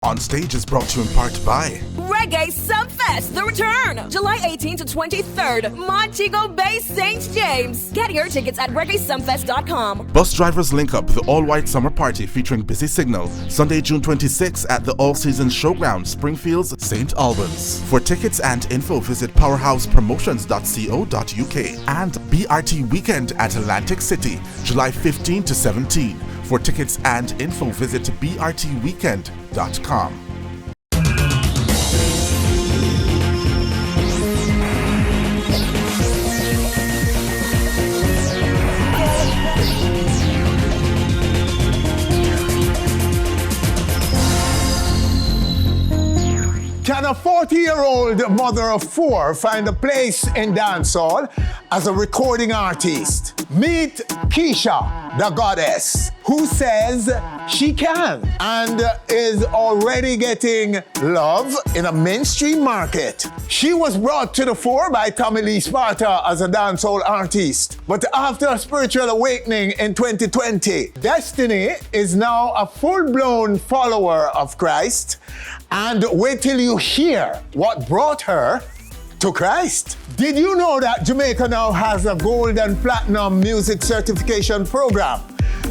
Onstage is brought to you in part by Reggae Sunfest, the return, July 18th to 23rd, Montego Bay, St. James. Get your tickets at reggaesunfest.com. Bus Drivers Link Up, the all-white summer party featuring Busy Signal, Sunday, June 26th at the All-Season Showground, Springfields, St. Albans. For tickets and info, visit powerhousepromotions.co.uk. And BRT Weekend at Atlantic City, July 15 to 17. For tickets and info, visit brtweekend.com. Can a 40-year-old mother of four find a place in dancehall as a recording artist? Meet Keisha the Goddess, who says she can and is already getting love in a mainstream market. She was brought to the fore by Tommy Lee Sparta as a dancehall artist, but after a spiritual awakening in 2020, Destiny is now a full-blown follower of Christ. And wait till you hear what brought her to Christ. Did you know that Jamaica now has a gold and platinum music certification program?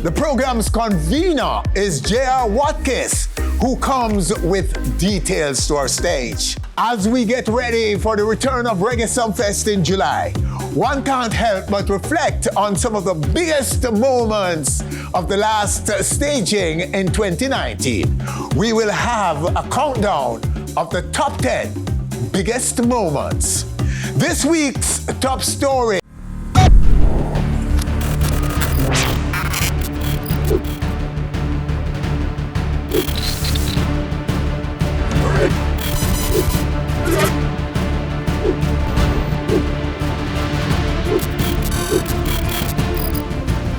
The program's convener is J.R. Watkins, who comes with details to our stage. As we get ready for the return of Reggae Sunfest in July, one can't help but reflect on some of the biggest moments of the last staging in 2019. We will have a countdown of the top 10 biggest moments. This week's top story.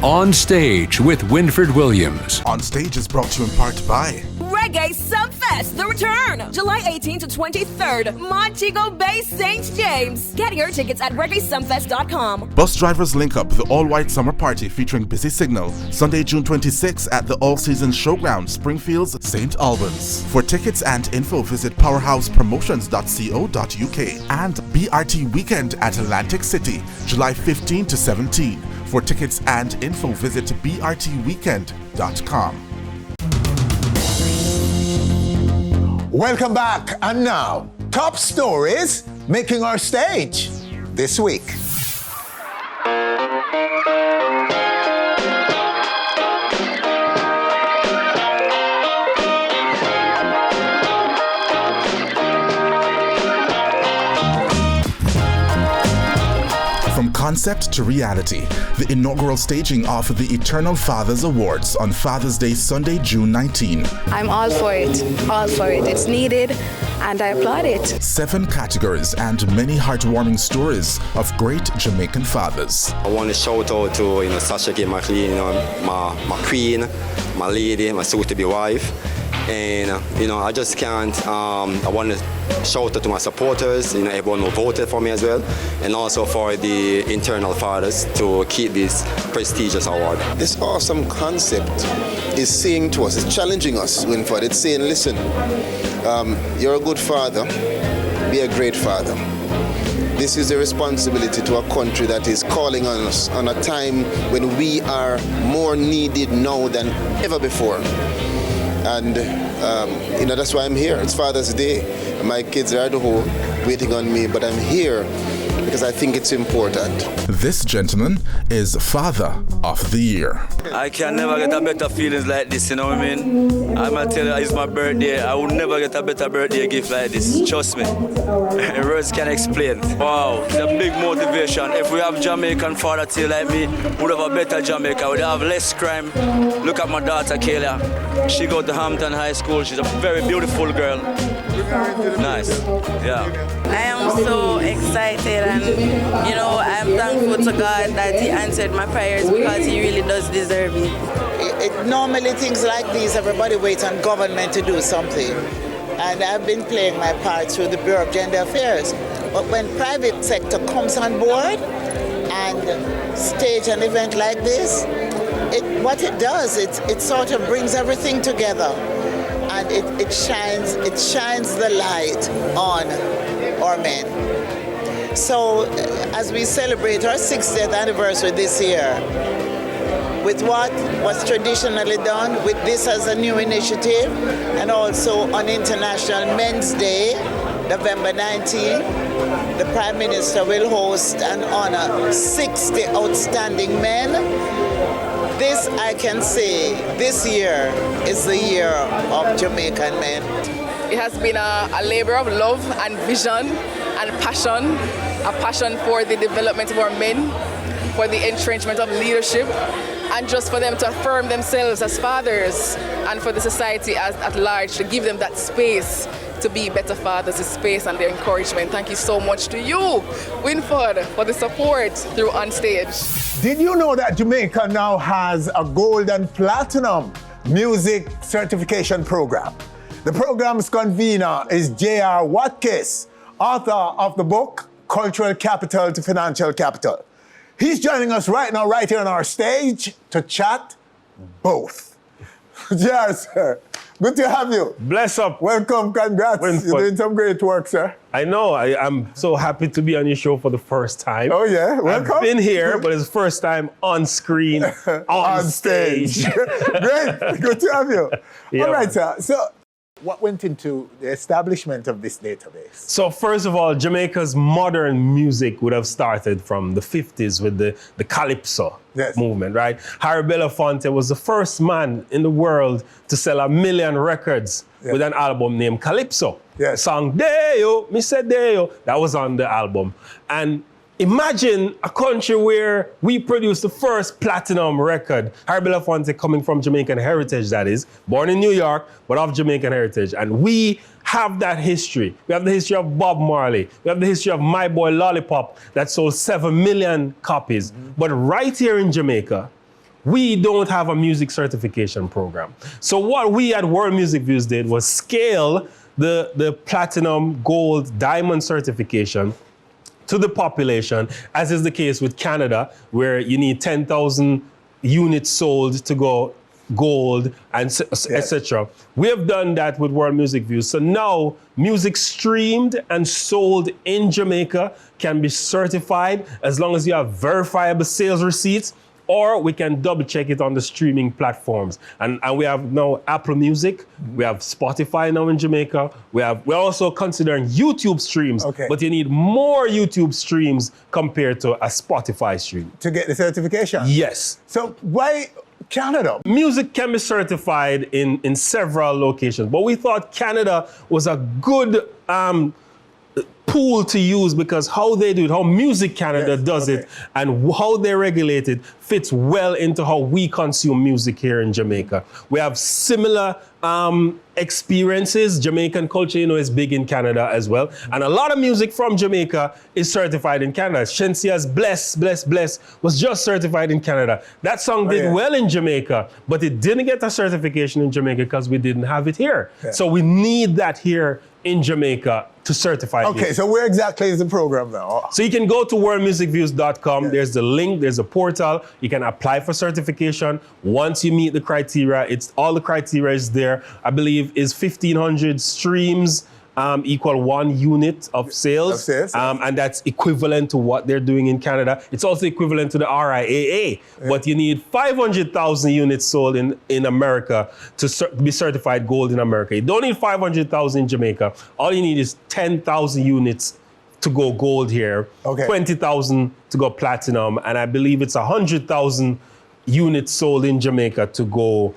On Stage with Winford Williams. Onstage is brought to you in part by Reggae Sunfest, the return, July 18th to 23rd, Montego Bay, St. James. Get your tickets at reggaesunfest.com. Bus Drivers Link Up, the all-white summer party featuring Busy Signal, Sunday, June 26th at the All-Season Showground, Springfields, St. Albans. For tickets and info, visit powerhousepromotions.co.uk. And BRT Weekend at Atlantic City, July 15 to 17. For tickets and info, visit brtweekend.com. Welcome back, and now, top stories making our stage this week. From concept to reality, the inaugural staging of the Eternal Fathers Awards on Father's Day, Sunday, June 19. I'm all for it. All for it. It's needed, and I applaud it. 7 categories and many heartwarming stories of great Jamaican fathers. I want to shout out to Sasha K. McLean, my queen, my lady, my soon-to-be wife. And I just can't. I want to shout out to my supporters, everyone who voted for me as well, and also for the Eternal Fathers to keep this prestigious award. This awesome concept is saying to us, it's challenging us, Winford. It's saying, listen, you're a good father, be a great father. This is a responsibility to a country that is calling on us on a time when we are more needed now than ever before. And that's why I'm here. It's Father's Day. My kids are at home waiting on me, but I'm here because I think it's important. This gentleman is Father of the Year. I can never get a better feelings like this, you know what I mean? I'm gonna tell you, it's my birthday. I will never get a better birthday gift like this. Trust me. Words can explain. Wow, it's a big motivation. If we have Jamaican father till like me, we'd have a better Jamaica. We'd have less crime. Look at my daughter, Kayla. She go to Hampton High School. She's a very beautiful girl. Nice. Yeah. I am so excited, and I'm thankful to God that He answered my prayers because He really does deserve it. Normally things like these, everybody waits on government to do something. And I've been playing my part through the Bureau of Gender Affairs. But when private sector comes on board and stage an event like this, what it does, it sort of brings everything together. And it shines the light on our men. So as we celebrate our 60th anniversary this year, with what was traditionally done, with this as a new initiative, and also on International Men's Day, November 19, the Prime Minister will host and honor 60 outstanding men. This, I can say, this year is the year of Jamaican men. It has been a labor of love and vision and passion, a passion for the development of our men, for the entrenchment of leadership, and just for them to affirm themselves as fathers, and for the society at large to give them that space to be better fathers, the space and the encouragement. Thank you so much to you, Winford, for the support through Onstage. Did you know that Jamaica now has a gold and platinum music certification program? The program's convener is J.R. Watkins, author of the book, Cultural Capital to Financial Capital. He's joining us right now, right here on our stage, to chat both. J.R., sir, good to have you. Bless up. Welcome, congrats. You're doing some great work, sir. I know, I'm so happy to be on your show for the first time. Oh yeah, welcome. I've been here, but it's the first time on screen, on stage. Great, good to have you. Yeah. All right, sir, so what went into the establishment of this database? So first of all, Jamaica's modern music would have started from the 50s with the Calypso movement, right? Harry Belafonte was the first man in the world to sell 1 million records with an album named Calypso. The song Deo, me say Deo, that was on the album. And imagine a country where we produced the first platinum record. Harry Belafonte coming from Jamaican heritage, that is. Born in New York, but of Jamaican heritage. And we have that history. We have the history of Bob Marley. We have the history of My Boy Lollipop that sold 7 million copies. But right here in Jamaica, we don't have a music certification program. So what we at World Music Views did was scale the platinum, gold, diamond certification to the population, as is the case with Canada, where you need 10,000 units sold to go gold, and etc. We have done that with World Music Views. So now, music streamed and sold in Jamaica can be certified as long as you have verifiable sales receipts, or we can double check it on the streaming platforms. And we have now Apple Music, we have Spotify now in Jamaica, we're also considering YouTube streams, but you need more YouTube streams compared to a Spotify stream. To get the certification? Yes. So why Canada? Music can be certified in several locations, but we thought Canada was a good pool to use because how they do it, how Music Canada does it, and how they regulate it fits well into how we consume music here in Jamaica. We have similar experiences. Jamaican culture, you know, is big in Canada as well. And a lot of music from Jamaica is certified in Canada. Shensia's Bless, Bless, Bless was just certified in Canada. That song did well in Jamaica, but it didn't get a certification in Jamaica because we didn't have it here. So we need that here in Jamaica to certify it. Okay, so where exactly is the program now? So you can go to worldmusicviews.com. There's the link, there's a portal. You can apply for certification. Once you meet the criteria, it's all the criteria is there. I believe is 1,500 streams equal 1 unit of sales. And that's equivalent to what they're doing in Canada. It's also equivalent to the RIAA, but you need 500,000 units sold in America to be certified gold in America. You don't need 500,000 in Jamaica. All you need is 10,000 units to go gold here, 20,000 to go platinum, and I believe it's 100,000 units sold in Jamaica to go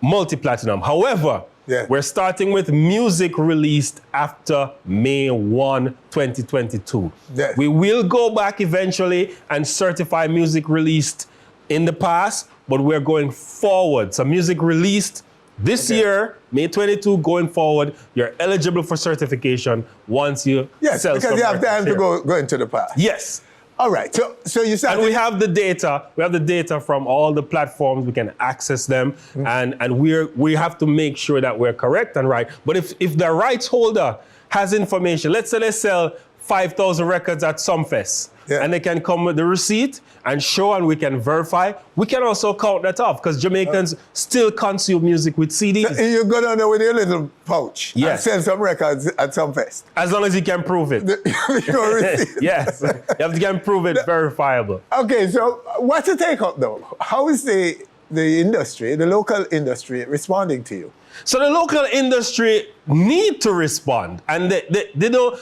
multi-platinum. However, we're starting with music released after May 1, 2022. We will go back eventually and certify music released in the past, but we're going forward. So music released this year, May 22, going forward, you're eligible for certification once you sell because you have time to go into the past. Yes. All right, so you said... And we have the data. We have the data from all the platforms. We can access them, and we have to make sure that we're correct and right. But if the rights holder has information, let's say they sell 5,000 records at Sunfest. And they can come with the receipt and show, and we can verify. We can also count that off because Jamaicans still consume music with CDs. So you go down there with your little pouch and sell some records at Sunfest. As long as you can prove it. Yes, you can prove it verifiable. Okay, so what's the take-up though? How is the industry, the local industry, responding to you? So the local industry need to respond, and they don't.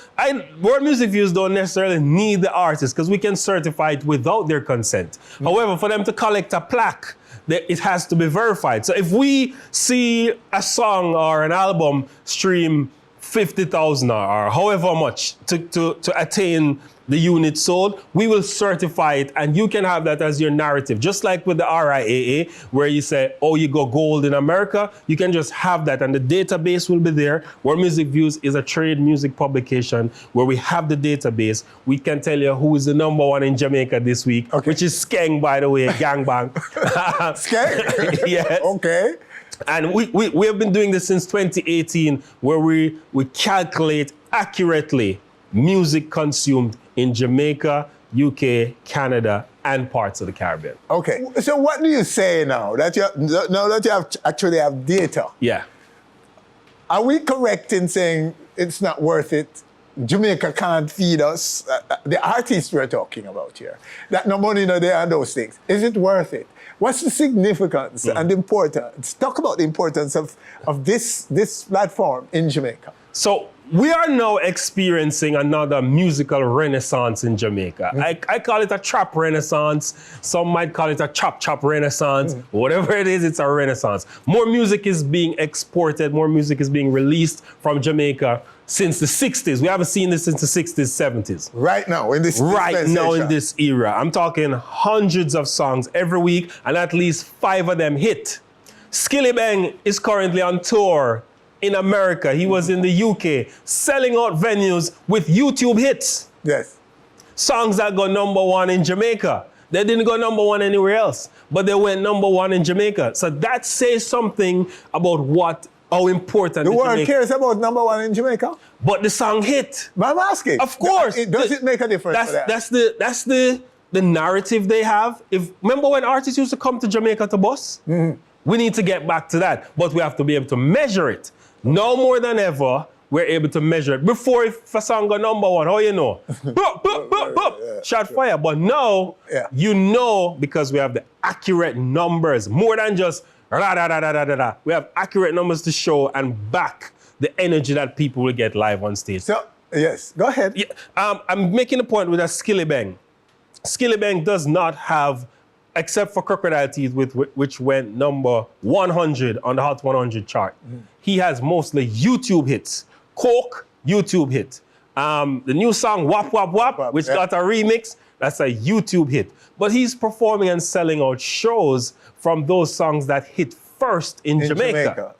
World Music Views don't necessarily need the artists because we can certify it without their consent. However, for them to collect a plaque, it has to be verified. So if we see a song or an album stream 50,000 or however much to attain the unit sold, we will certify it, and you can have that as your narrative. Just like with the RIAA, where you say, oh, you go gold in America, you can just have that, and the database will be there. World Music Views is a trade music publication where we have the database. We can tell you who is the #1 in Jamaica this week, which is Skeng, by the way, Gangbang. Skeng? Yes. Okay. And we have been doing this since 2018, where we calculate accurately music consumed in Jamaica, UK, Canada, and parts of the Caribbean. Okay, so what do you say now that you actually have data? Yeah. Are we correct in saying it's not worth it? Jamaica can't feed us. The artists we're talking about here, that no money no there and those things. Is it worth it? What's the significance and importance? Talk about the importance of this platform in Jamaica. So we are now experiencing another musical renaissance in Jamaica. I call it a trap renaissance. Some might call it a chop renaissance. Whatever it is, it's a renaissance. More music is being exported. More music is being released from Jamaica since the 60s. We haven't seen this since the 60s, 70s. Right now, in this Right now, in this era. I'm talking hundreds of songs every week, and at least 5 of them hit. Skilly Bang is currently on tour in America. He was in the UK, selling out venues with YouTube hits. Yes. Songs that got #1 in Jamaica. They didn't go #1 anywhere else, but they went #1 in Jamaica. So that says something about how important the world cares about #1 in Jamaica. But the song hit. But I'm asking. Of course. Does it make a difference for that? That's the narrative they have. Remember when artists used to come to Jamaica to bus? We need to get back to that, but we have to be able to measure it. Now more than ever, we're able to measure it. Before, if a song got #1, how you know? Shot fire. But now, you know, because we have the accurate numbers, more than just da-da-da-da-da-da. We have accurate numbers to show and back the energy that people will get live on stage. So, yes, go ahead. Yeah, I'm making a point with a Skilly Bang. Skilly Bang does not have, except for Crocodile Teeth, which went #100 on the Hot 100 chart. He has mostly YouTube hits. Coke, YouTube hit. The new song, Wap Wap Wap, which got a remix, that's a YouTube hit. But he's performing and selling out shows from those songs that hit first in Jamaica.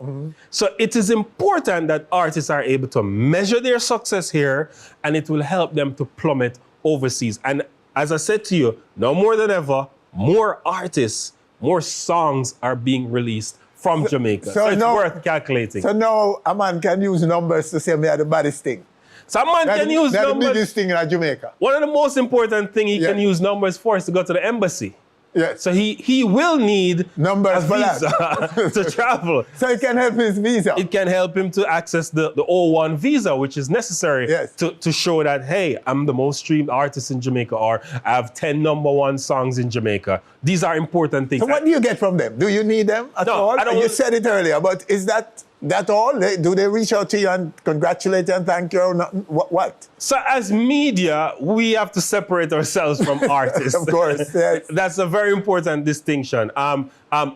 So it is important that artists are able to measure their success here, and it will help them to plummet overseas. And as I said to you, now more than ever, more artists, more songs are being released from Jamaica. So it's worth calculating. So now a man can use numbers to say me are the baddest thing. So a man can use numbers. The biggest thing in Jamaica. One of the most important things he can use numbers for is to go to the embassy. Yes. So he will need numbers a visa to travel. So it can help his visa. It can help him to access the O1 visa, which is necessary to show that, hey, I'm the most streamed artist in Jamaica, or I have 10 #1 songs in Jamaica. These are important things. So what do you get from them? Do you need them at all? I don't. You said it earlier, but is that all? Do they reach out to you and congratulate you and thank you? Or not? What? So as media, we have to separate ourselves from artists. Of course, yes. That's a very important distinction. I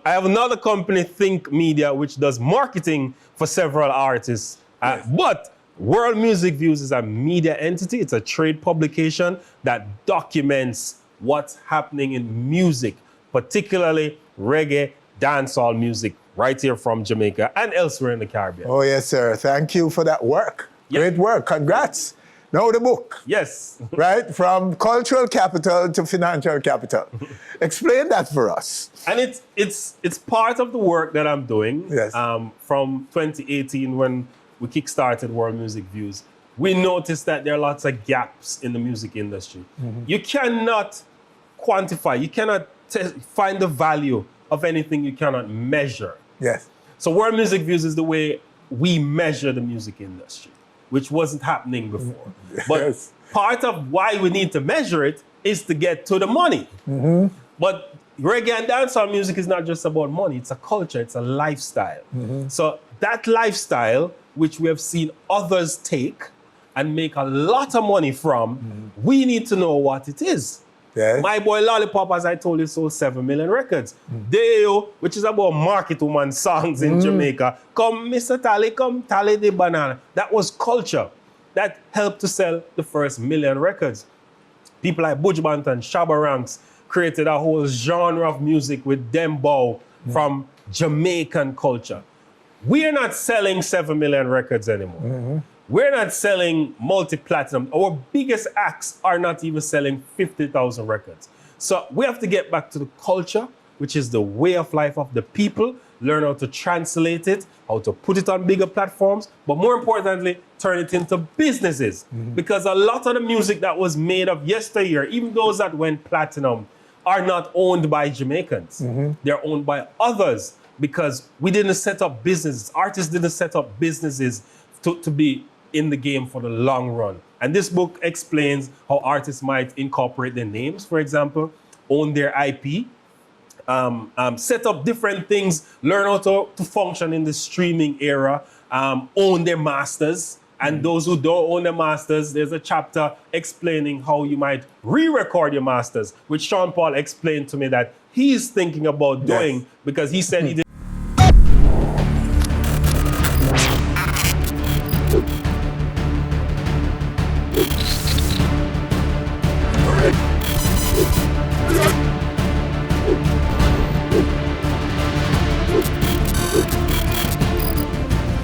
have another company, Think Media, which does marketing for several artists. But World Music Views is a media entity. It's a trade publication that documents what's happening in music, particularly reggae, dancehall music, right here from Jamaica and elsewhere in the Caribbean. Oh, yes, sir. Thank you for that work. Yep. Great work. Congrats. Now the book. Yes. Right? From cultural capital to financial capital. Explain that for us. And it's part of the work that I'm doing. Yes. From 2018 when we kickstarted World Music Views. we noticed that there are lots of gaps in the music industry. You cannot quantify, you cannot find the value of anything you cannot measure. Yes. So World Music Views is the way we measure the music industry, which wasn't happening before. But part of why we need to measure it is to get to the money. But reggae and dancehall music is not just about money, it's a culture, it's a lifestyle. So that lifestyle, which we have seen others take and make a lot of money from, we need to know what it is. Yes. My boy Lollipop, as I told you, sold 7 million records. Deo, which is about market woman songs in Jamaica. Come, Mr. Tally, come, Tally the banana. That was culture. That helped to sell the first 1 million records. People like Buju Banton, Shabba Ranks created a whole genre of music with dembow from Jamaican culture. We're not selling 7 million records anymore. We're not selling multi-platinum. Our biggest acts are not even selling 50,000 records. So we have to get back to the culture, which is the way of life of the people, learn how to translate it, how to put it on bigger platforms, but more importantly, turn it into businesses. Because a lot of the music that was made of yesteryear, even those that went platinum, are not owned by Jamaicans. They're owned by others because we didn't set up businesses. Artists didn't set up businesses to be in the game for the long run. And this book explains how artists might incorporate their names, for example, own their IP, set up different things, learn how to function in the streaming era, own their masters. And those who don't own their masters, there's a chapter explaining how you might re-record your masters, which Sean Paul explained to me that he's thinking about doing because he said he did.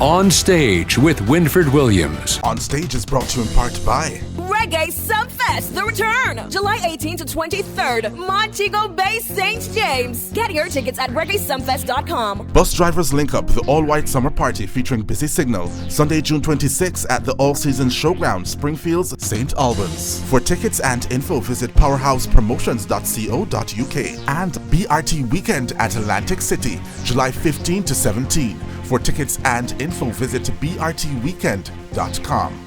On Stage with Winfred Williams. On Stage is brought to you in part by Reggae Sunfest, the return, July 18 to 23rd, Montego Bay, St. James. Get your tickets at reggaesunfest.com. Bus Drivers Link Up, the all-white summer party featuring Busy Signal, Sunday, June 26 at the all-season showground, Springfields, St. Albans. For tickets and info, visit powerhousepromotions.co.uk. And BRT Weekend at Atlantic City, July 15 to 17. For tickets and info, visit brtweekend.com.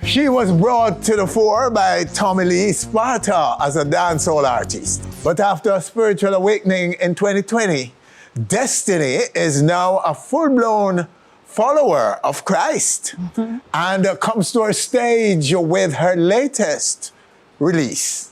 She was brought to the fore by Tommy Lee Sparta as a dancehall artist. But after a spiritual awakening in 2020, Destiny is now a full-blown follower of Christ and comes to our stage with her latest release.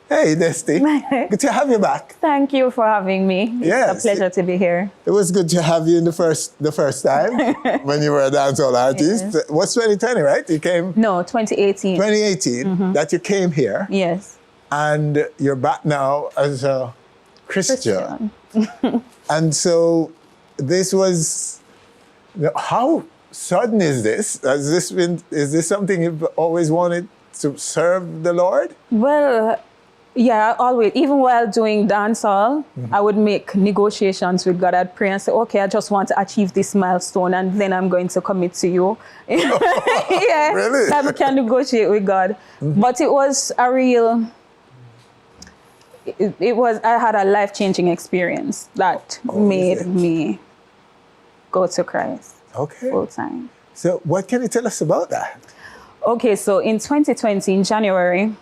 Hey, Destiny. Good to have you back. Thank you for having me. It's a pleasure to be here. It was good to have you in the first time when you were a dancehall artist. Yes. What's 2020, right? You came? No, 2018. 2018, that you came here. Yes. And you're back now as a Christian. And so this was, how sudden is this? Is this something you've always wanted to serve the Lord? Well, yeah, always. Even while doing dancehall, I would make negotiations with God. I'd pray and say, okay, I just want to achieve this milestone and then I'm going to commit to you. Yeah, really? I can negotiate with God. But it was a real, I had a life-changing experience that made me go to Christ full time. So what can you tell us about that? Okay, so in 2020, in January,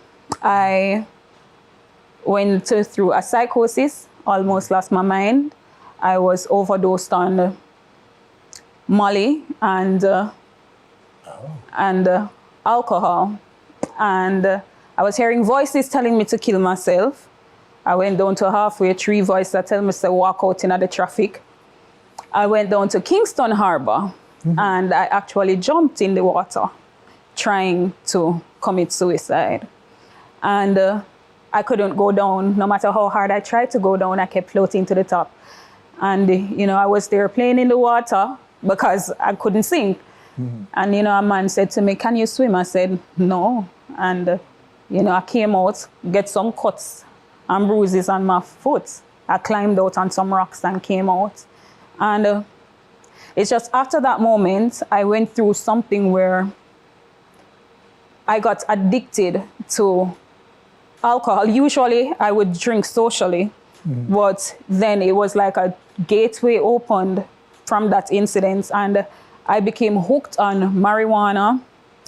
I went through a psychosis, almost lost my mind. I was overdosed on Molly and alcohol. And I was hearing voices telling me to kill myself. I went down to halfway, 3 voices that tell me to walk out into the traffic. I went down to Kingston Harbor and I actually jumped in the water trying to commit suicide. And I couldn't go down. No matter how hard I tried to go down, I kept floating to the top. And, I was there playing in the water because I couldn't sink. And, a man said to me, can you swim? I said, no. And, I came out, get some cuts and bruises on my foot. I climbed out on some rocks and came out. And It's just after that moment, I went through something where I got addicted to alcohol. Usually I would drink socially, but then it was like a gateway opened from that incident, and I became hooked on marijuana.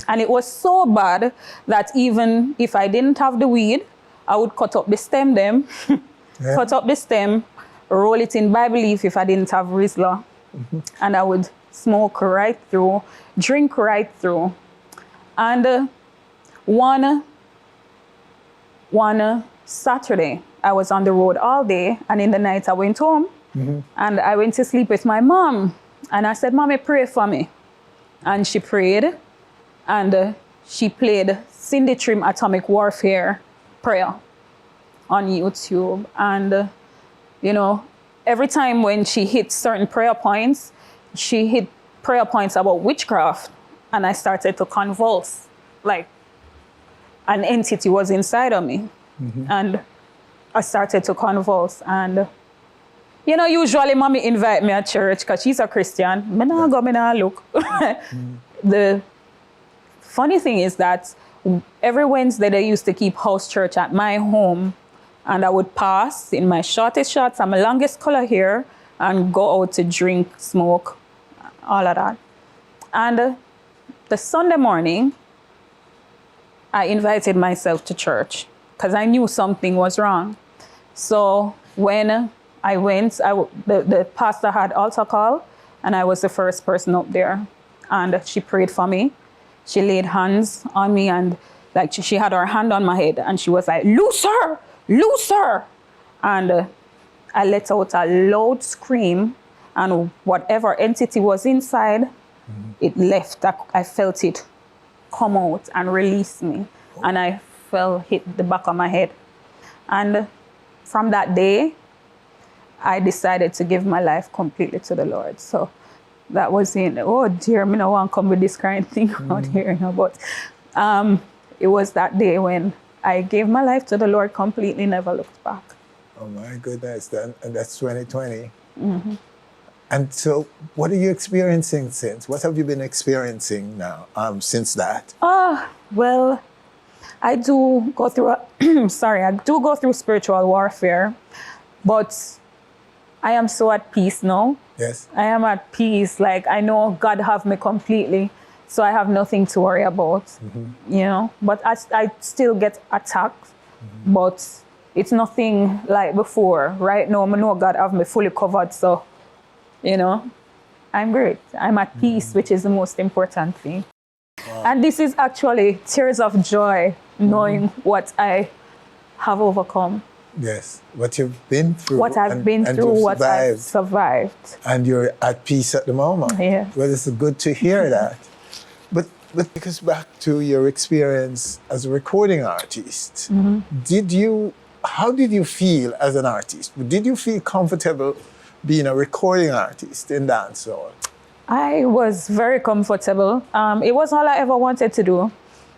And it was so bad that even if I didn't have the weed, I would cut up the stem cut up the stem, roll it in Bible leaf if I didn't have Rizla. And I would smoke right through, drink right through. And one Saturday, I was on the road all day, and in the night I went home, and I went to sleep with my mom. And I said, Mommy, pray for me. And she prayed, and she played Cindy Trim Atomic Warfare prayer on YouTube. And, you know, every time when she hit certain prayer points, she hit prayer points about witchcraft, and I started to convulse, like an entity was inside of me. And I started to convulse. And, you know, usually Mommy invite me at church because she's a Christian. Me nah go, me nah look. The funny thing is that every Wednesday they used to keep house church at my home, and I would pass in my shortest shorts and my longest color hair and go out to drink, smoke, all of that. And the Sunday morning, I invited myself to church because I knew something was wrong. So when I went, the pastor had altar call, and I was the first person up there. And she prayed for me. She laid hands on me, and like she had her hand on my head, and she was like, loose her, loose her. And I let out a loud scream, and whatever entity was inside, it left. I felt it come out and release me. And I hit the back of my head. And from that day, I decided to give my life completely to the Lord. So that was in, oh dear, me no want to come with this kind of thing out here, you know, but it was that day when I gave my life to the Lord completely, never looked back. Oh my goodness, and that's 2020. And so what are you experiencing since? What have you been experiencing now since that? Well, I do go through, I do go through spiritual warfare, but I am so at peace now. Yes. I am at peace. Like, I know God have me completely, so I have nothing to worry about, you know. But I still get attacked, but it's nothing like before. Right now, I know God have me fully covered, so, you know, I'm great. I'm at peace, which is the most important thing. Wow. And this is actually tears of joy, knowing what I have overcome. Yes, what you've been through. What I've been through, what I've survived. And you're at peace at the moment. Yes. Well, it's good to hear that. But take us back to your experience as a recording artist. How did you feel as an artist? Did you feel comfortable being a recording artist in dancehall? I was very comfortable. It was all I ever wanted to do.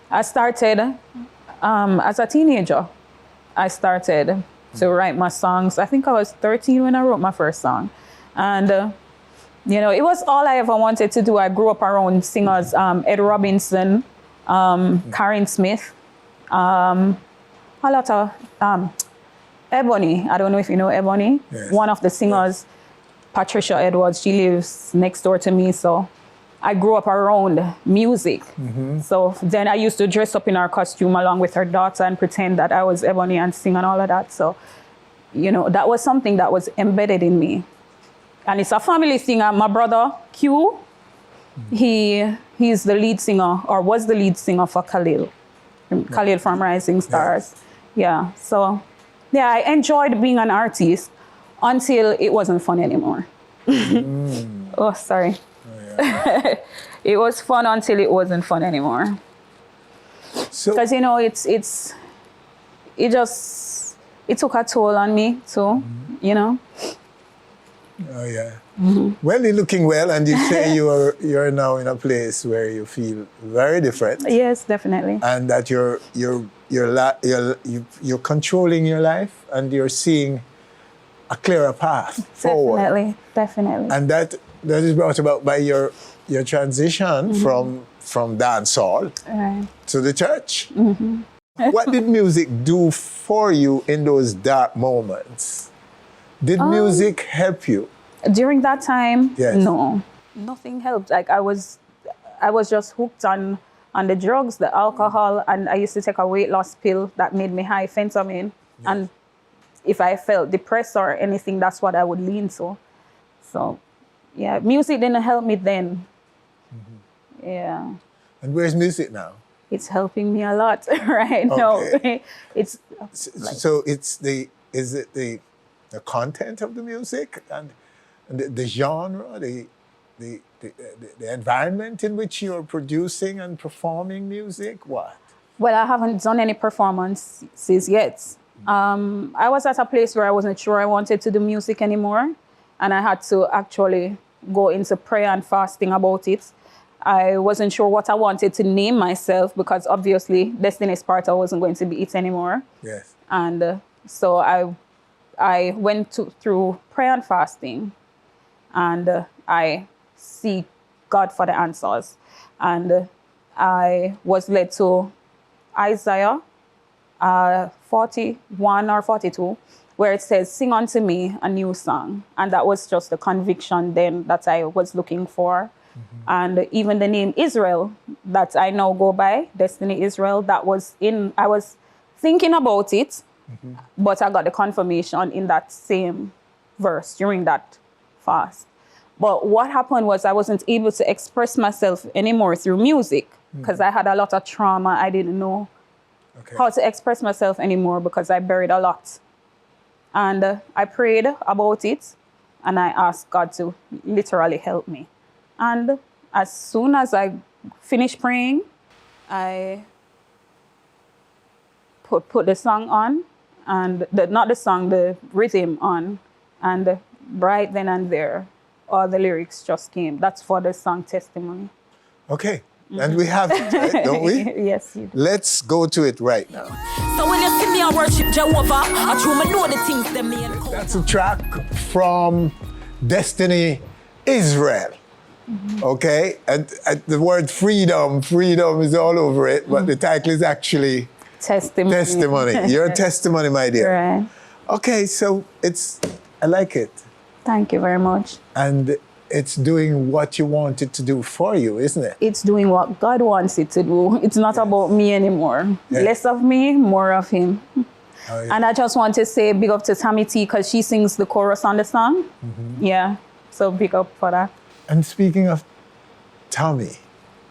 I started as a teenager. I started to write my songs. I think I was 13 when I wrote my first song. And, you know, it was all I ever wanted to do. I grew up around singers, Ed Robinson, Karen Smith, a lot of Ebony. I don't know if you know Ebony. Yes. One of the singers, Patricia Edwards, she lives next door to me. So I grew up around music. So then I used to dress up in her costume along with her daughter and pretend that I was Ebony and sing and all of that. So, you know, that was something that was embedded in me. And it's a family thing. My brother, Q, he's the lead singer, or was the lead singer for Khalil from Rising Stars. Yeah, so yeah, I enjoyed being an artist until it wasn't fun anymore. Oh, sorry. It was fun until it wasn't fun anymore. Because, you know, it took a toll on me too, you know. Oh yeah. Well, you're looking well, and you say you're now in a place where you feel very different. Yes, definitely. And that you're controlling your life, and you're seeing a clearer path forward. Definitely. And that is brought about by your transition from dancehall to the church. What did music do for you in those dark moments? Did music help you? During that time, Yes. no. Nothing helped. Like I was just hooked on the drugs, the alcohol, and I used to take a weight loss pill that made me high, fentanyl. And if I felt depressed or anything, that's what I would lean to. So, yeah, music didn't help me then. Yeah. And where's music now? It's helping me a lot right now. It's So is it the content of the music and the genre, the environment in which you're producing and performing music? What? Well, I haven't done any performances yet. I was at a place where I wasn't sure I wanted to do music anymore, and I had to actually go into prayer and fasting about it. I wasn't sure what I wanted to name myself because obviously Destiny Sparta wasn't going to be it anymore. Yes. And so I went through prayer and fasting, and I seek God for the answers. And I was led to Isaiah 41 or 42, where it says, "Sing unto me a new song." And that was just the conviction then that I was looking for. And even the name Israel that I now go by, Destiny Israel, I was thinking about it, but I got the confirmation in that same verse during that fast. But what happened was I wasn't able to express myself anymore through music because I had a lot of trauma. I didn't know how to express myself anymore because I buried a lot. And I prayed about it, and I asked God to literally help me. And as soon as I finished praying, I put the song on, and the rhythm on, and right then and there, all the lyrics just came. That's for the song Testimony. Okay, and we have it, right, don't we? Yes, you do. Let's go to it right now. So when you see me, I worship Jehovah. I truly know the things that me and That's a track from Destiny Israel. Okay, and the word freedom is all over it, but the title is actually Testimony. Your testimony, my dear. Right. Okay, so I like it. Thank you very much. And it's doing what you want it to do for you, isn't it? It's doing what God wants it to do. It's not about me anymore. Yes. Less of me, more of him. Oh, yeah. And I just want to say big up to Tammy T because she sings the chorus on the song. Yeah, so big up for that. And speaking of Tommy.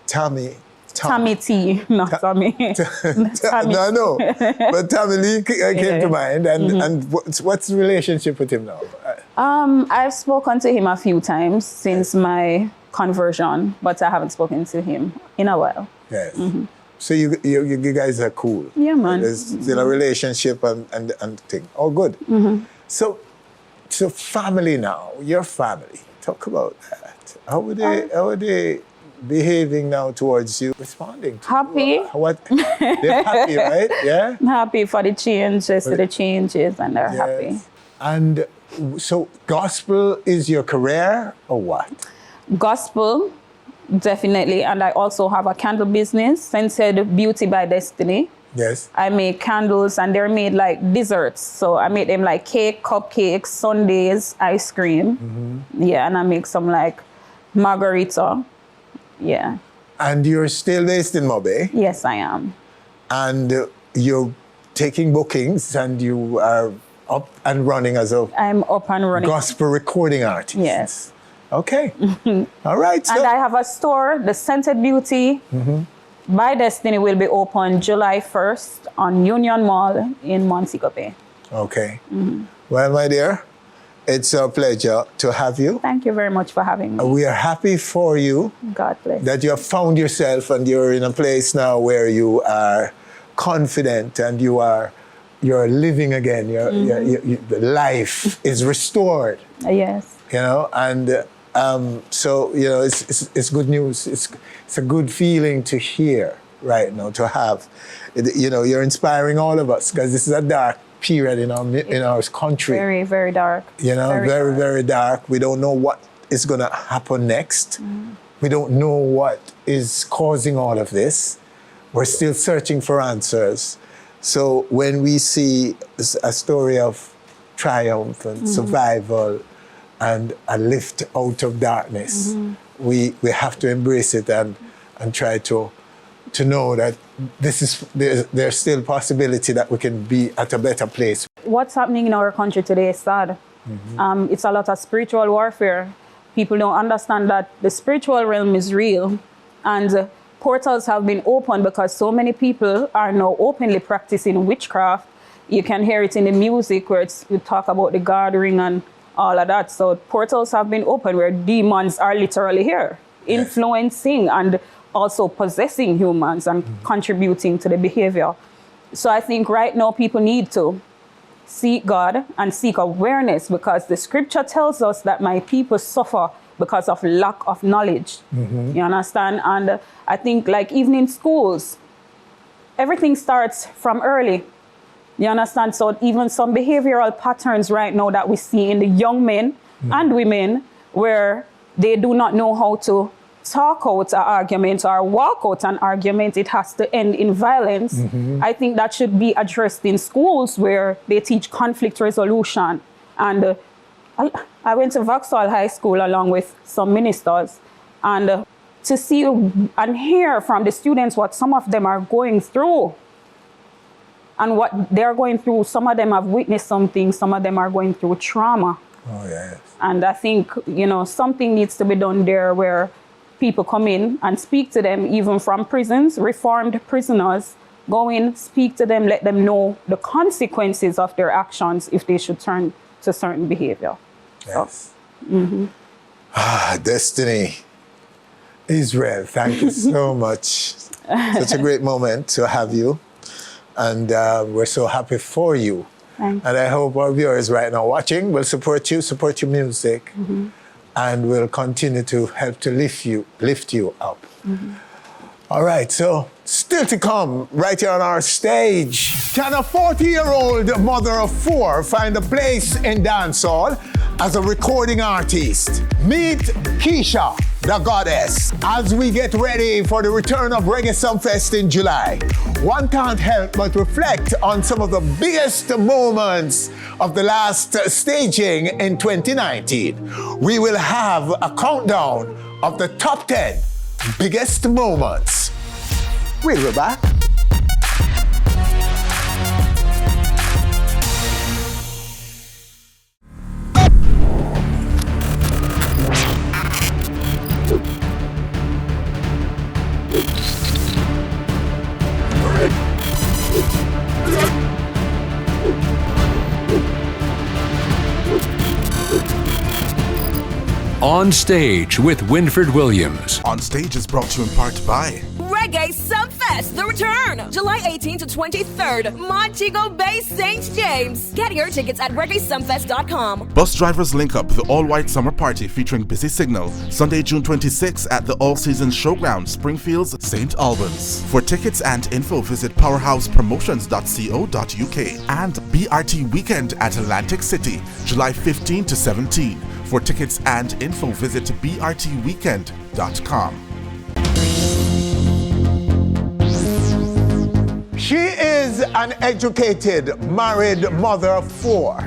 Tammy T, not Tommy. Tammy. No, but Tommy Lee came to mind. And what's the relationship with him now? I've spoken to him a few times since my conversion, but I haven't spoken to him in a while. Yes. So you guys are cool. Yeah, man. There's still a relationship and thing. Oh, good. So family now, your family. Talk about that. How are they behaving now towards you, responding to happy. You? What? They're happy, right? Yeah? I'm happy for the changes, and they're happy. And so gospel is your career or what? Gospel, definitely. And I also have a candle business, Scented Beauty by Destiny. Yes. I make candles and they're made like desserts. So I make them like cake, cupcakes, sundaes, ice cream. Yeah, and I make some like margarita. Yeah. And you're still based in Mobe? Yes, I am. And you're taking bookings and you are up and running as I'm up and running. Gospel recording artist. Yes. Okay. All right. So. And I have a store, the Scented Beauty by Destiny will be open July 1st on Union Mall in Montego Bay. Okay. Well, my dear, it's a pleasure to have you. Thank you very much for having me. We are happy for you. God bless. That you have found yourself and you're in a place now where you are confident and you're living again. The life is restored. Yes. You know, and so you know, it's good news. It's a good feeling to hear right now, to have. You know, you're inspiring all of us because this is a dark period in our country. Very, very dark. You know, very dark. We don't know what is going to happen next. We don't know what is causing all of this. We're still searching for answers. So when we see a story of triumph and survival and a lift out of darkness, we have to embrace it and try to know that there's still possibility that we can be at a better place. What's happening in our country today is sad. It's a lot of spiritual warfare. People don't understand that the spiritual realm is real, and portals have been opened because so many people are now openly practicing witchcraft. You can hear it in the music where you talk about the gathering and all of that. So portals have been opened where demons are literally here, influencing and also possessing humans and contributing to the behavior. So I think right now people need to seek God and seek awareness, because the scripture tells us that my people suffer because of lack of knowledge. You understand? And I think like even in schools, everything starts from early. You understand? So even some behavioral patterns right now that we see in the young men and women where they do not know how to talk out an argument or walk out an argument, it has to end in violence. I think that should be addressed in schools where they teach conflict resolution. And I went to Vauxhall High School along with some ministers, and to see and hear from the students what some of them are going through and what they're going through. Some of them have witnessed something, some of them are going through trauma. And I think, something needs to be done there where people come in and speak to them, even from prisons, reformed prisoners, go in, speak to them, let them know the consequences of their actions if they should turn to certain behavior. Yes. Destiny. Israel, thank you so much. Such a great moment to have you. And we're so happy for you. Thanks. And I hope our viewers right now watching will support your music, and will continue to help to lift you up. All right, so still to come right here on our stage. Can a 40-year-old mother of 4 find a place in dancehall as a recording artist? Meet Keisha the Goddess. As we get ready for the return of Reggae Sunfest in July, one can't help but reflect on some of the biggest moments of the last staging in 2019. We will have a countdown of the top 10 biggest moments. We'll be back. On Stage with Winfred Williams. On Stage is brought to you in part by Reggae Sunfest, the return, July 18 to 23rd, Montego Bay, St. James. Get your tickets at reggaesunfest.com. Bus Drivers Link Up, the all-white summer party featuring Busy Signal, Sunday, June 26 at the all-season showground, Springfields, St. Albans. For tickets and info, visit powerhousepromotions.co.uk. And BRT Weekend at Atlantic City, July 15 to 17. For tickets and info, visit brtweekend.com. She is an educated, married mother of 4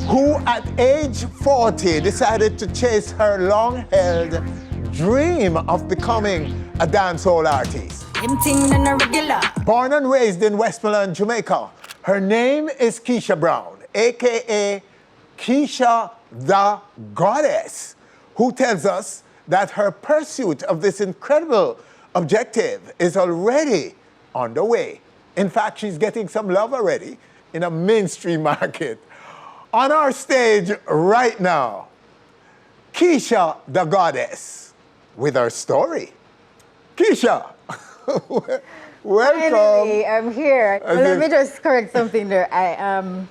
who at age 40 decided to chase her long-held dream of becoming a dancehall artist. Born and raised in Westmoreland, Jamaica, her name is Keisha Brown, aka Keisha the Goddess, who tells us that her pursuit of this incredible objective is already underway. In fact, she's getting some love already in a mainstream market. On our stage right now, Keisha the Goddess with her story. Keisha, welcome. Finally, I'm here. Let me just correct something there. I am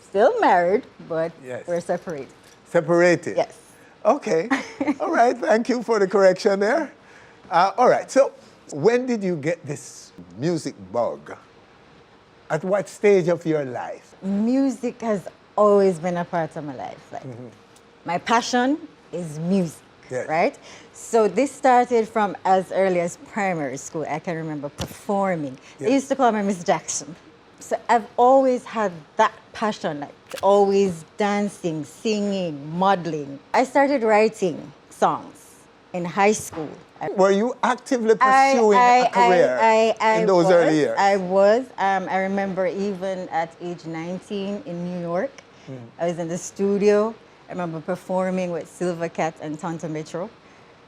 still married, but we're separated. Separated? Yes. Okay. All right. Thank you for the correction there. All right. So when did you get this music bug? At what stage of your life? Music has always been a part of my life. My passion is music. Yes. right? So this started from as early as primary school. I can remember performing. They used to call me Miss Jackson. So I've always had that passion, like always dancing, singing, modeling. I started writing songs in high school. Were you actively pursuing a career in those early years? I was. I remember even at age 19 in New York, I was in the studio. I remember performing with Silver Cat and Tonto Metro.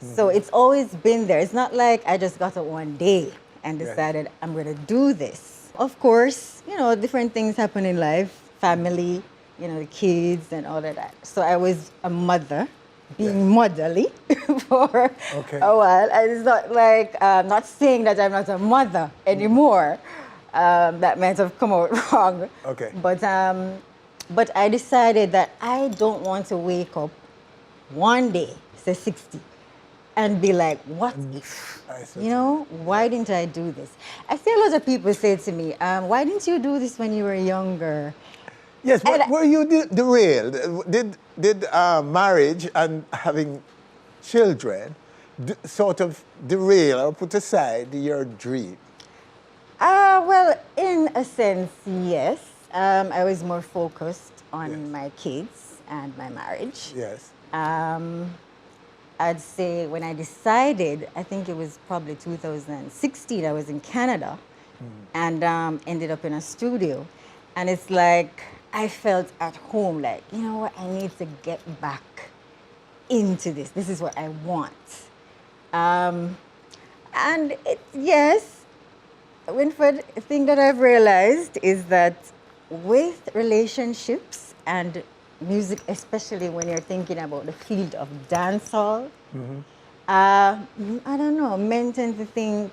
So it's always been there. It's not like I just got it one day and decided I'm going to do this. Of course, you know, different things happen in life, family, you know, the kids and all of that. So I was a mother, being motherly for a while. And it's not like, not saying that I'm not a mother anymore. That might have come out wrong. Okay. But I decided that I don't want to wake up one day, say 60, and be like, what if? You know, why didn't I do this? I see a lot of people say to me, why didn't you do this when you were younger? Yes, but were you derailed? Did marriage and having children sort of derail or put aside your dream? Well, in a sense, yes. I was more focused on my kids and my marriage. Yes. I'd say when I decided, I think it was probably 2016, I was in Canada and ended up in a studio. And it's like, I felt at home, like, you know what, I need to get back into this. This is what I want. And yes, Winfred, the thing that I've realized is that with relationships and music, especially when you're thinking about the field of dancehall, I don't know, men tend to think,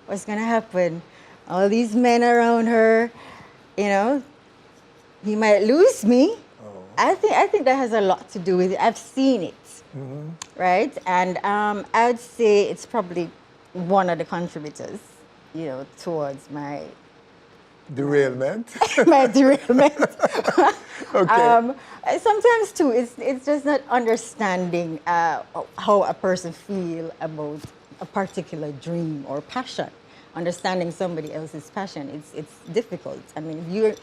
what's gonna happen? All these men around her, you know, he might lose me. I think that has a lot to do with it. I've seen it, right? And I would say it's probably one of the contributors, you know, towards my derailment. My derailment. Okay. Sometimes too, it's just not understanding how a person feel about a particular dream or passion. Understanding somebody else's passion, it's difficult. I mean,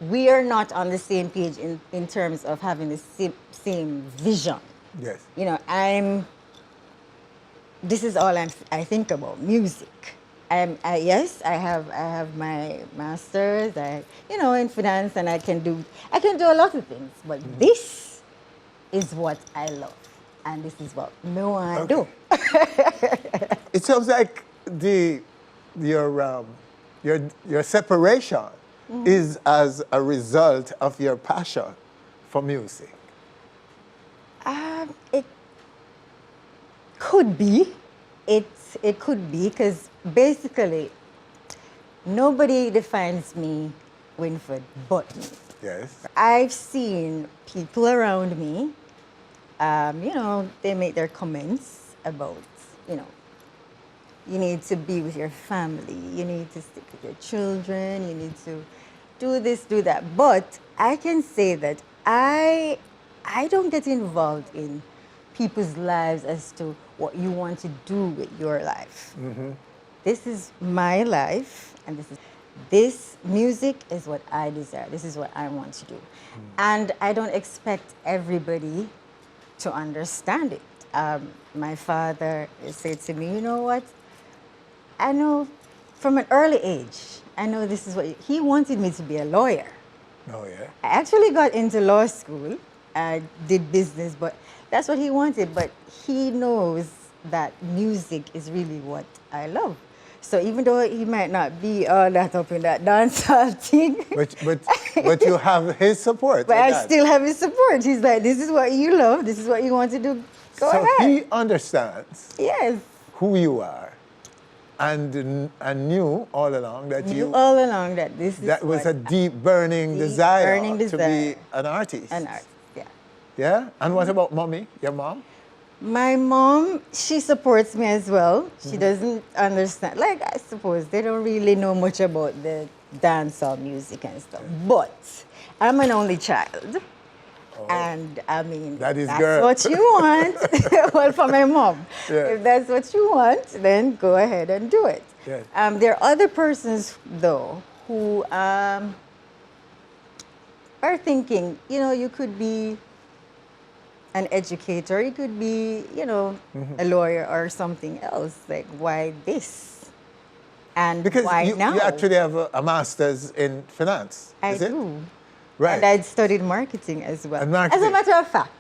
we are not on the same page in terms of having the same vision. Yes. You know, this is all I think about, music. Yes, I have my master's, in finance, and I can do a lot of things. But this is what I love, and this is what I want to do. It sounds like your separation is as a result of your passion for music. It could be. It could be, because basically nobody defines me, Winfred, but me. Yes. I've seen people around me, they make their comments about, you need to be with your family, you need to stick with your children, you need to do this, do that. But I can say that I don't get involved in people's lives as to what you want to do with your life. This is my life, and this music is what I desire. This is what I want to do. And I don't expect everybody to understand it. My father said to me, you know what? I know from an early age, I know this is what he wanted me to be a lawyer. Oh, yeah. I actually got into law school. I did business, but that's what he wanted. But he knows that music is really what I love. So even though he might not be all that up in that dancehall thing. But you have his support. But I still have his support. He's like, this is what you love. This is what you want to do. Go ahead. So he understands who you are, and knew all along that that was a deep burning desire to be an artist. An artist, yeah. Yeah? And what about mommy, your mom? My mom, she supports me as well. She doesn't understand. Like, I suppose they don't really know much about the dancehall music and stuff. But I'm an only child. And I mean, That is that's girl. what you want. Well, for my mom, Yeah. if that's what you want, then go ahead and do it. Yes. There are other persons, though, who are thinking, you could be an educator, you could be, a lawyer or something else. Like, why this? And Because why now? you actually have a master's in finance, I is it? do. Right. And I'd studied marketing as well. And marketing. As a matter of fact.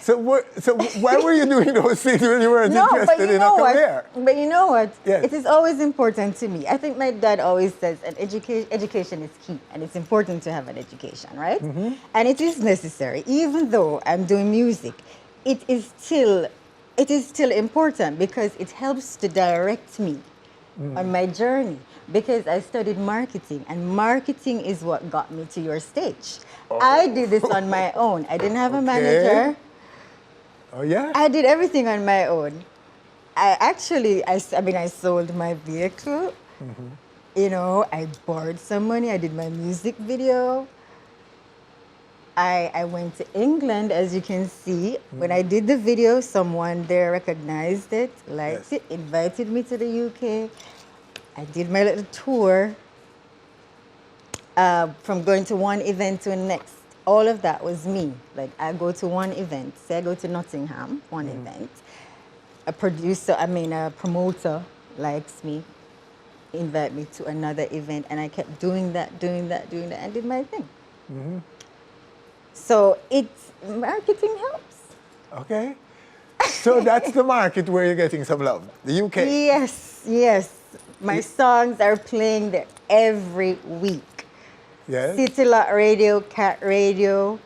So why were you doing those things when you weren't No, but interested you in know a what? career? But you know what? Yes. It is always important to me. I think my dad always says an education is key, and it's important to have an education, right? Mm-hmm. And it is necessary. Even though I'm doing music, it is still important because it helps to direct me on my journey. Because I studied marketing, and marketing is what got me to your stage. I did this on my own. I didn't have a manager. Oh, yeah? I did everything on my own. I sold my vehicle. I borrowed some money. I did my music video. I went to England, as you can see. When I did the video, someone there recognized it, liked it, invited me to the UK. I did my little tour from going to one event to the next. All of that was me. Like, I go to one event. Say I go to Nottingham, one event. A promoter likes me, invite me to another event, and I kept doing that, and did my thing. So marketing helps. Okay. So that's the market where you're getting some love, the UK. Yes. My songs are playing there every week. Yes. City Lot Radio, Cat Radio,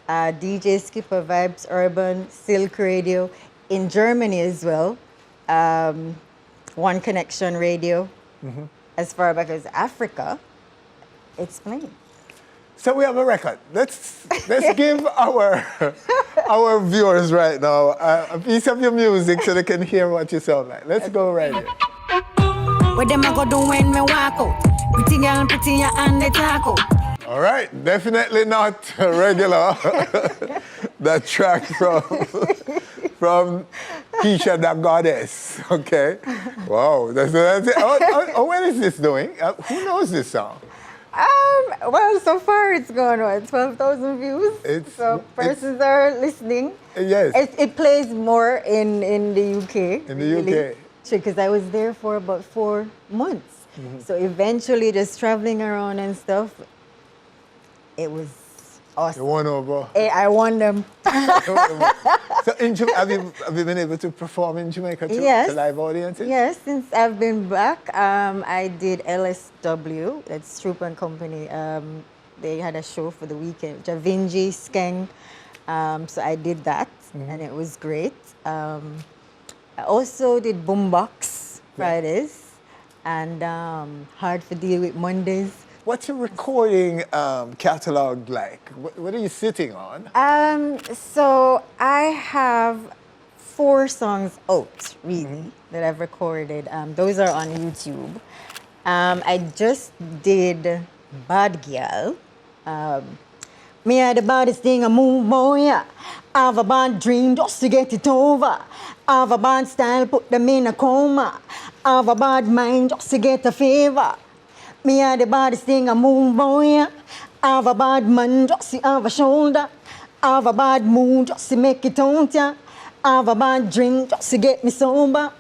DJ Skipper Vibes Urban, Silk Radio. In Germany as well, One Connection Radio. As far back as Africa, it's playing. So we have a record. Let's give our viewers right now a piece of your music so they can hear what you sound like. Let's go right here. What them I go do when me walk out? Pretty girl, pretty and they talk out. All right, definitely not regular. That track from Keisha the Goddess. Okay. Wow, that's it. Oh, when is this doing? Who knows this song? Well, so far it's gone on 12,000 views. Persons are listening. Yes. It plays more in the UK. In the UK. Because I was there for about 4 months. So eventually, just traveling around and stuff, it was awesome. You won over. I won them. So have you been able to perform in Jamaica to live audiences? Yes, since I've been back, I did LSW, that's Troop and Company. They had a show for the weekend, Javinji, Skeng. So I did that, and it was great. I also did Boombox Fridays and Hard for Deal with Mondays. What's your recording catalog like? What are you sitting on? So I have 4 songs out, really, that I've recorded. Those are on YouTube. I just did Bad Girl. Me had the baddest thing, I move, boy, yeah. I have a bad dream just to get it over. I have a bad style, put them in a coma. I have a bad mind just to get a favor. Me had the baddest thing, I move, boy, yeah. I have a bad man just to have a shoulder. I have a bad mood just to make it out, yeah. I have a bad drink just to get me sober.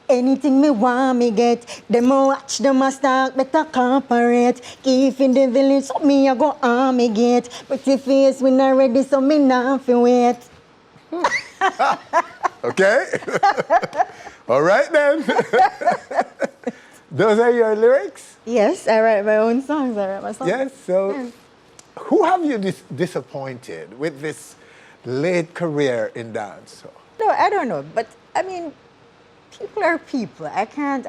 Anything me want me get, them a watch, them a stock, better cooperate. If in the village, so me a go on me get. Pretty face, we not ready, so me not fi wait. Okay. All right then. Those are your lyrics? Yes, I write my own songs. I write my songs. Yes, so who have you disappointed with this late career in dance? No, I don't know, but I mean, people are people. I can't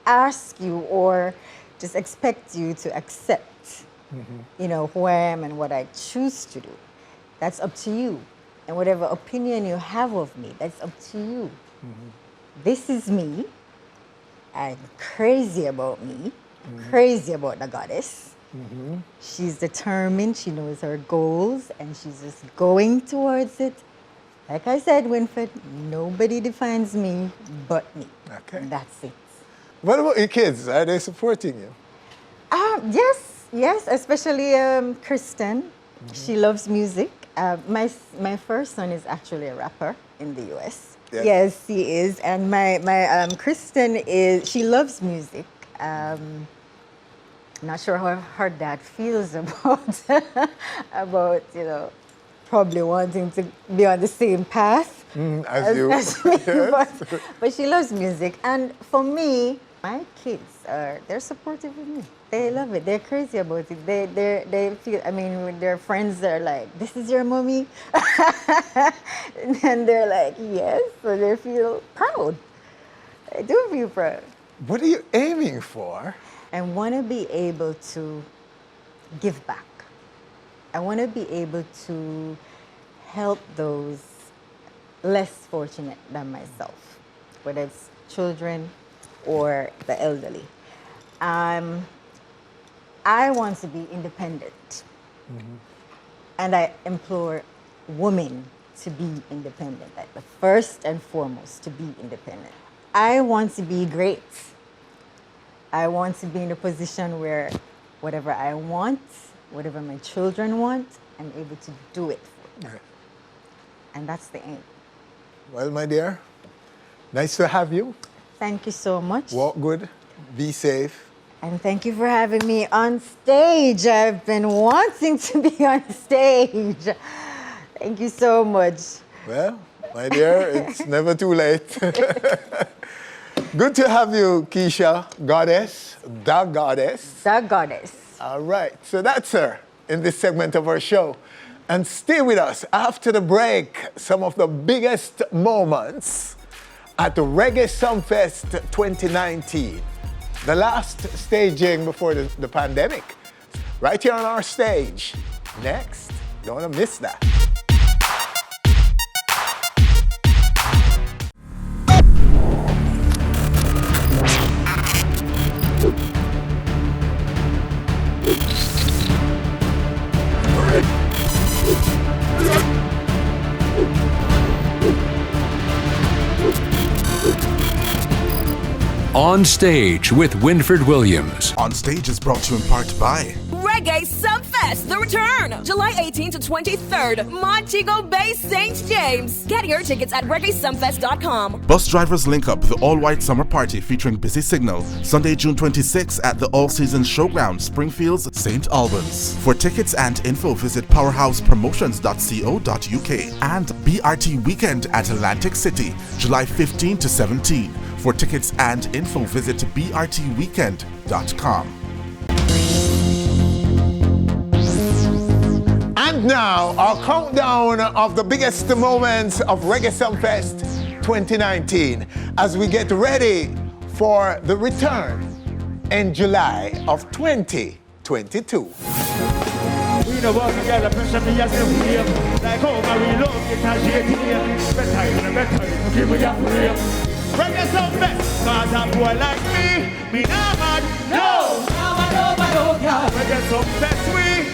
ask you or just expect you to accept, who I am and what I choose to do. That's up to you. And whatever opinion you have of me, that's up to you. This is me. I'm crazy about me, crazy about the goddess. She's determined, she knows her goals, and she's just going towards it. Like I said, Winfred, nobody defines me but me. Okay. And that's it. What about your kids? Are they supporting you? Yes, especially Kristen. She loves music. My first son is actually a rapper in the US. Yes, he is. And my Kristen she loves music. Not sure how her dad feels about probably wanting to be on the same path as you. Me, but she loves music. And for me, my kids they're supportive of me. They love it. They're crazy about it. They feel, when their friends are like, "This is your mommy," and they're like, "Yes," so they feel proud. They do feel proud. What are you aiming for? I want to be able to give back. I want to be able to help those less fortunate than myself, whether it's children or the elderly. I want to be independent. And I implore women to be independent, like the first and foremost, to be independent. I want to be great. I want to be in a position where whatever I want, whatever my children want, I'm able to do it for them. And that's the aim. Well, my dear, nice to have you. Thank you so much. Walk good, be safe. And thank you for having me on stage. I've been wanting to be on stage. Thank you so much. Well, my dear, it's never too late. Good to have you, Keisha, Goddess, the Goddess. The Goddess. All right, so that's her in this segment of our show. And stay with us after the break, some of the biggest moments at the Reggae Sunfest 2019. The last staging before the pandemic. Right here on our stage. Next, don't want to miss that. On Stage with Winfred Williams. On Stage is brought to you in part by Reggae Sunfest, the return, July 18 to 23rd, Montego Bay, St. James. Get your tickets at reggaesunfest.com. Bus Drivers Link Up, the all-white summer party featuring Busy Signal, Sunday, June 26 at the All-Season Showground, Springfields, St. Albans. For tickets and info, visit powerhousepromotions.co.uk. And BRT Weekend at Atlantic City, July 15 to 17. For tickets and info, visit brtweekend.com. And now, our countdown of the biggest moments of Reggae Sunfest 2019 as we get ready for the return in July of 2022. We know what we got, pressure me as a wheel. Like home, we love it as you hear. Better, give me your free. Reggae Sunfest, cause a boy like me not mad, no. Reggae Sunfest,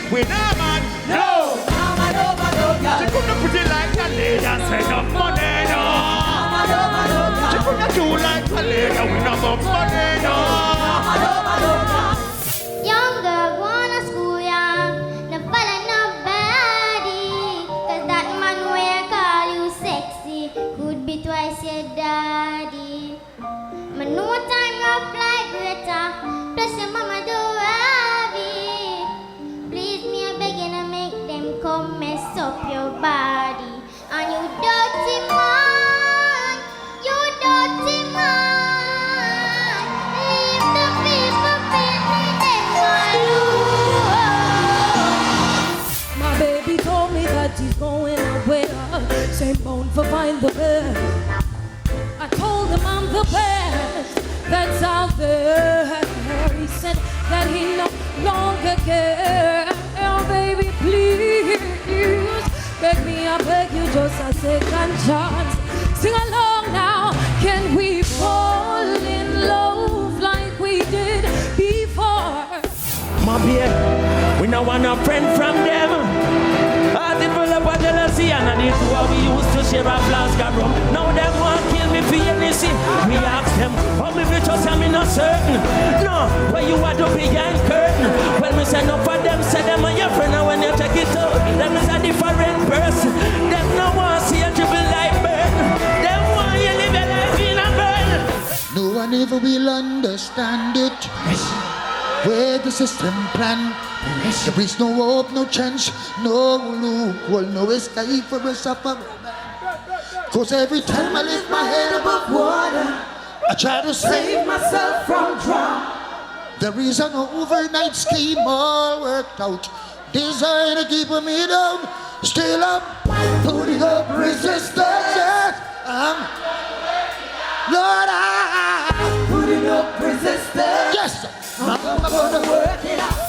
we not mad, no. She couldn't put it like a lady and say no money, no. She couldn't do like a lady with no money, no. Young girl going to school, young, no follow nobody. Cause that man will call you sexy, could be twice your daddy. Man, no time up like Greta, plus your mama do have it. Please me, I begging to make them come mess up your body. And you dirty man, leave the people feeling them alone. My baby told me that he's going away, same bound for find the best. I told him I'm the best that's out there. He said that he no longer cares. Oh, baby, please, beg me, I beg you, just a second chance. Sing along now. Can we fall in love like we did before? My baby. no want no friend from them. I develop a jealousy and I need to what we used to share a flask of rum. Now them want kill me for anything. We ask them, how me be trust I'm not certain. No, when you are the behind curtain. Well, me say no for them, say them are your friend. And when you take it out, them is a different person. Them no want see a triple life burn. Them want you live your life in a burn. No one ever will understand it. Where the system plan. There is no hope, no chance, no loophole, no escape for a sufferer. Cause every time I lift my head above water, I try to save myself from drown. There is an overnight scheme all worked out, designed to keep me down. Still I'm putting up resistance. Lord, I'm putting up resistance. Yes, I'm gonna work it out.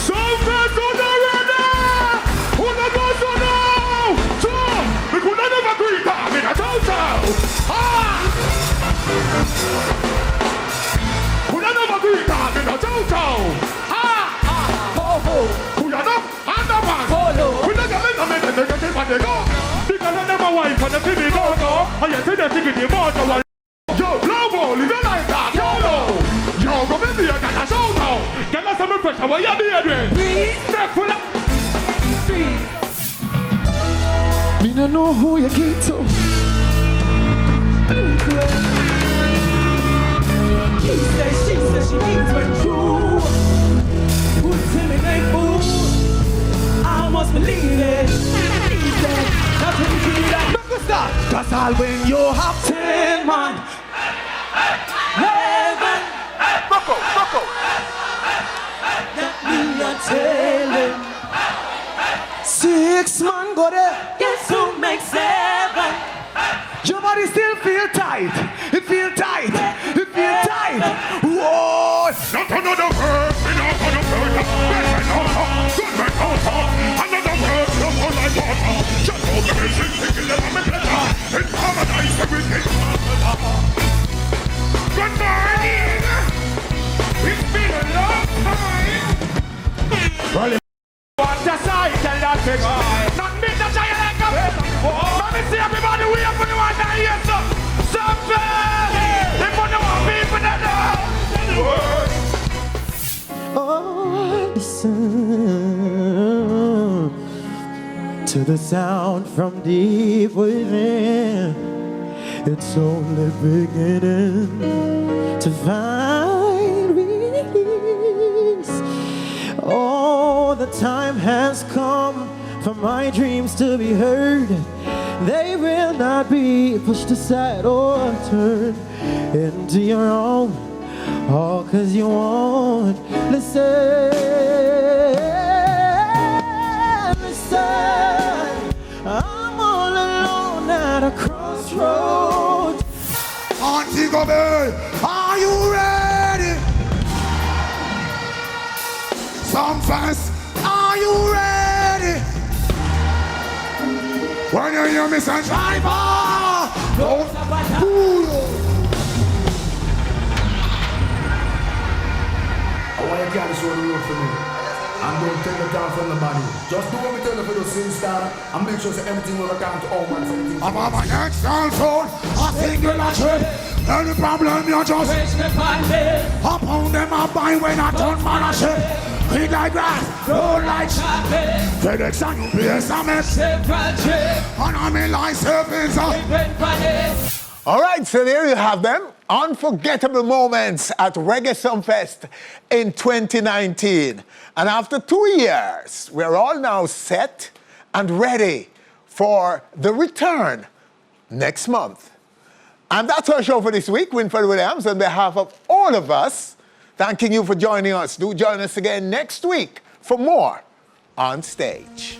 So fast on the radar! Who the goes on now? So, we could never agree to have in a total. Could never agree to have in a total. Could not understand. We don't get the negative and they go. Because I never wife and the TV go. And you see the thing in the motor. Yo, global, live your life that. Yo, go with me, I got a show now. Get us some pressure, what you doing? Please, step full up. Me no know who you get to. He said, she said, she needs went through. Who's intimidate fool? I must believe it. He said, nothing to that. Look at that. That's all when you have 10 man. Heaven. Bucko. That me not telling. 6 man go there. Guess who makes 7? Your body still feel tight. It feel tight. It feel tight. Whoa. Not another word. Not another word. Good man out. Another word. No more like water. Just all the vision. Thinking that I'm a pleasure. In paradise everything. Good morning. It's been a long time. Well, what a sight, tell that big boy. Not me, that's how you like them. Let me see everybody, we up on the one that here, so. Something. They put the one people that know. Oh, listen to the sound from deep within. It's only beginning to find release. Oh, the time has come for my dreams to be heard. They will not be pushed aside or turned into your own. All 'cause you won't listen. I'm all alone at a crossroads. Auntie Gobel, are you ready? Sunfest, are you ready? When you hear me say driver, don't fool. I want you guys to show the road for me. And don't take it down from the body. Just do what we tell you for the sin star and make sure that everything will account to all man for everything. I'm on my next cell phone, I think you're not trip. Any problem you just up on them I buy when I turn man a ship. Big like grass, roll like FedEx and UPS I mess. And I'm in like serpents. All right, so there you have them. Unforgettable moments at Reggae Sunfest in 2019. And after 2 years, we're all now set and ready for the return next month. And that's our show for this week. Winfred Williams, on behalf of all of us, thanking you for joining us. Do join us again next week for more On Stage.